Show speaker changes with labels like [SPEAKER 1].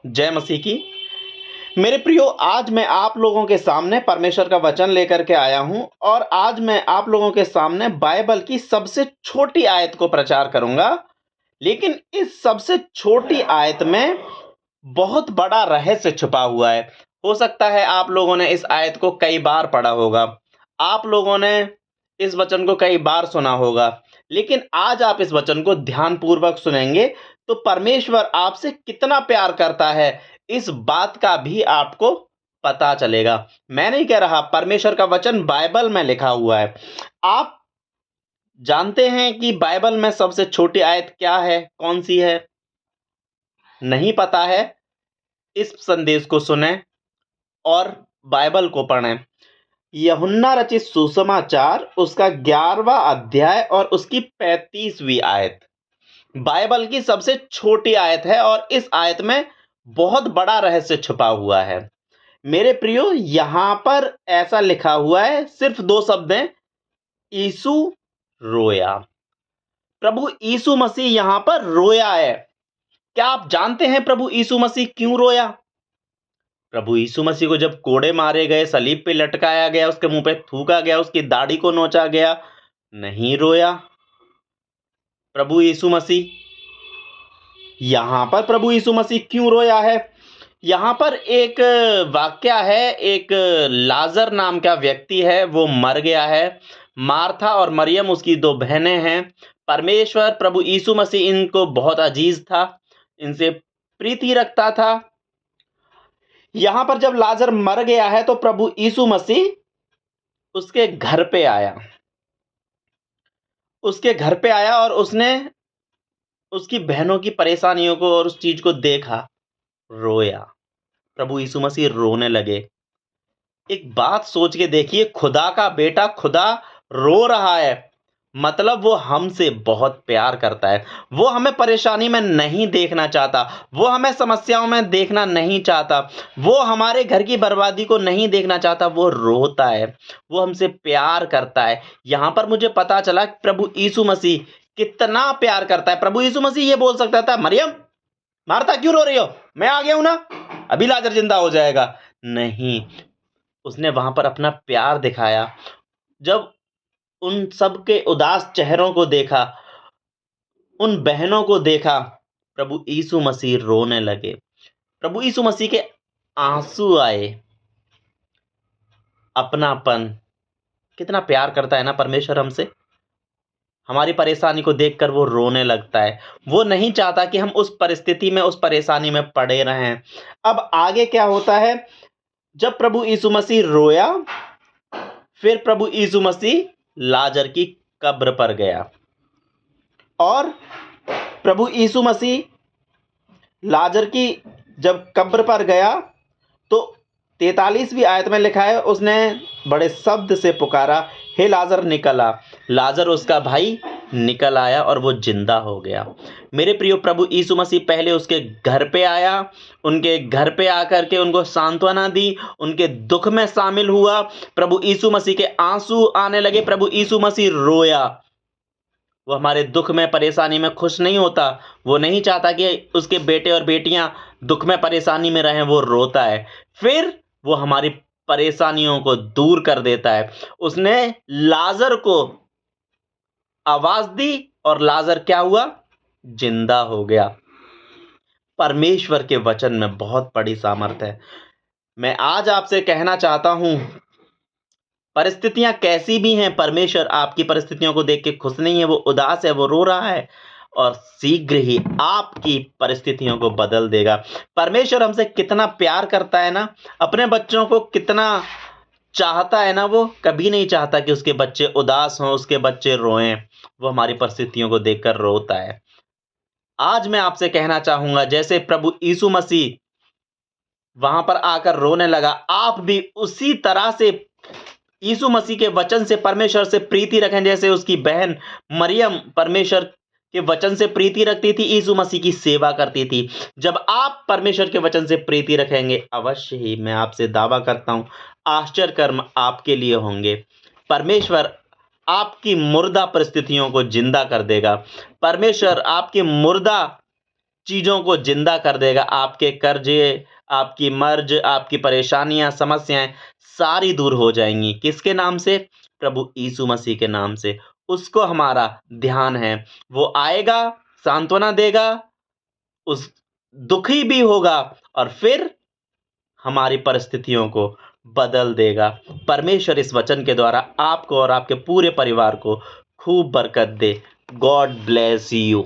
[SPEAKER 1] जय मसीह की। मेरे प्रियो, आज मैं आप लोगों के सामने परमेश्वर का वचन लेकर के आया हूँ और आज मैं आप लोगों के सामने बाइबल की सबसे छोटी आयत को प्रचार करूँगा। लेकिन इस सबसे छोटी आयत में बहुत बड़ा रहस्य छुपा हुआ है। हो सकता है आप लोगों ने इस आयत को कई बार पढ़ा होगा। आप लोगों ने इस वचन को कई बार सुना होगा। लेकिन आज आप इस वचन को ध्यानपूर्वक सुनेंगे तो परमेश्वर आपसे कितना प्यार करता है, इस बात का भी आपको पता चलेगा। मैं नहीं कह रहा, परमेश्वर का वचन बाइबल में लिखा हुआ है। आप जानते हैं कि बाइबल में सबसे छोटी आयत क्या है, कौन-सी है? नहीं पता है? इस संदेश को सुनें और बाइबल को पढ़ें। यूहन्ना रचित सुसमाचार उसका 11वां अध्याय और उसकी 35वीं आयत बाइबल की सबसे छोटी आयत है और इस आयत में बहुत बड़ा रहस्य छुपा हुआ है। मेरे प्रियो, यहाँ पर ऐसा लिखा हुआ है, सिर्फ 2 शब्द हैं, यीशु रोया। प्रभु यीशु मसीह यहाँ पर रोया है। क्या आप जानते हैं प्रभु यीशु मसीह क्यों रोया? प्रभु यीशु मसीह को जब कोड़े मारे गए, सलीब पे लटकाया गया, उसके मुंह पे थूका गया, उसकी दाढ़ी को नोचा गया, नहीं रोया प्रभु यीशु मसीह? यहाँ पर प्रभु यीशु मसीह क्यों रोया है? यहाँ पर एक वाक्या है, एक लाजर नाम का व्यक्ति है, वो मर गया है। मार्था और मरियम उसकी 2 बहनें हैं। परमेश्वर प्रभु यीशु मसीह इनको बहुत अजीज था, इनसे प्रीति रखता था। यहाँ पर जब लाजर मर गया है तो प्रभु यीशु मसीह उसके घर पे आया। उसके घर पे आया और उसने उसकी बहनों की परेशानियों को और उस चीज को देखा, रोया। प्रभु यीशु मसीह रोने लगे। एक बात सोच के देखिए, खुदा का बेटा खुदा रो रहा है, मतलब वो हमसे बहुत प्यार करता है। वो हमें परेशानी में नहीं देखना चाहता, वो हमें समस्याओं में देखना नहीं चाहता, वो हमारे घर की बर्बादी को नहीं देखना चाहता, वो रोता है, वो हमसे प्यार करता है। यहाँ पर मुझे पता चला कि प्रभु यीशु मसीह कितना प्यार करता है। प्रभु यीशु मसीह ये बोल सकता था, मरियम, मार्था क्यों रो रही हो? मैं आ गया हूं ना, अभी लाजर जिंदा हो जाएगा। नहीं, उसने वहां पर अपना प्यार दिखाया। जब उन सब के उदास चेहरों को देखा, उन बहनों को देखा, प्रभु यीशु मसीह रोने लगे। प्रभु यीशु मसीह के आंसू आए। अपनापन, कितना प्यार करता है ना परमेश्वर हमसे। हमारी परेशानी को देखकर वो रोने लगता है। वो नहीं चाहता कि हम उस परिस्थिति में, उस परेशानी में पड़े रहें। अब आगे क्या होता है? जब प्रभु यीशु मसीह रोया, फिर प्रभु यीशु मसीह लाजर की कब्र पर गया और प्रभु यीशु मसीह लाजर की जब कब्र पर गया तो 43वीं आयत में लिखा है, उसने बड़े शब्द से पुकारा, हे लाजर निकल आ। लाजर उसका भाई निकल आया और वो जिंदा हो गया। मेरे प्रियो, प्रभु यीशु मसीह पहले उसके घर पे आया, उनके घर पे आकर के उनको सांत्वना दी, उनके दुख में शामिल हुआ। प्रभु यीशु मसीह के आंसू आने लगे, प्रभु यीशु मसीह रोया। वो हमारे दुख में, परेशानी में खुश नहीं होता। वो नहीं चाहता कि उसके बेटे और बेटियां दुख में, परेशानी में रहें। वो रोता है, फिर वो हमारी परेशानियों को दूर कर देता है। उसने लाजर को आवाज दी और लाजर क्या हुआ? जिंदा हो गया। परमेश्वर के वचन में बहुत बड़ी सामर्थ्य है। मैं आज आपसे कहना चाहता हूं, परिस्थितियां कैसी भी हैं, परमेश्वर आपकी परिस्थितियों को देख के खुश नहीं है। वो उदास है, वो रो रहा है और शीघ्र ही आपकी परिस्थितियों को बदल देगा। परमेश्वर हमसे कितना प्यार करता है ना, अपने बच्चों को कितना चाहता है ना। वो कभी नहीं चाहता कि उसके बच्चे उदास हों, उसके बच्चे रोएं। वो हमारी परिस्थितियों को देखकर रोता है। आज मैं आपसे कहना चाहूंगा, जैसे प्रभु यीशु मसीह वहां पर आकर रोने लगा, आप भी उसी तरह से यीशु मसीह के वचन से परमेश्वर से प्रीति रखें। जैसे उसकी बहन मरियम परमेश्वर के वचन से प्रीति रखती थी, यीशु मसीह की सेवा करती थी। जब आप परमेश्वर के वचन से प्रीति रखेंगे, अवश्य ही मैं आपसे दावा करता हूं, आश्चर्य कर्म आपके लिए होंगे। परमेश्वर आपकी मुर्दा परिस्थितियों को जिंदा कर देगा। परमेश्वर आपकी मुर्दा चीज़ों को ज़िंदा कर देगा। आपके कर्ज़े, आपकी मर्ज़, आपकी परेशानियाँ, समस्याएँ सारी दूर हो जाएँगी। किसके नाम से? प्रभु यीशु मसीह के नाम से। उसको हमारा ध्यान है। वो आएगा, सांत्वना देगा, उस दुखी भी होगा और फिर हमारी परिस्थितियों को बदल देगा। परमेश्वर इस वचन के द्वारा आपको और आपके पूरे परिवार को खूब बरकत दे। God bless you.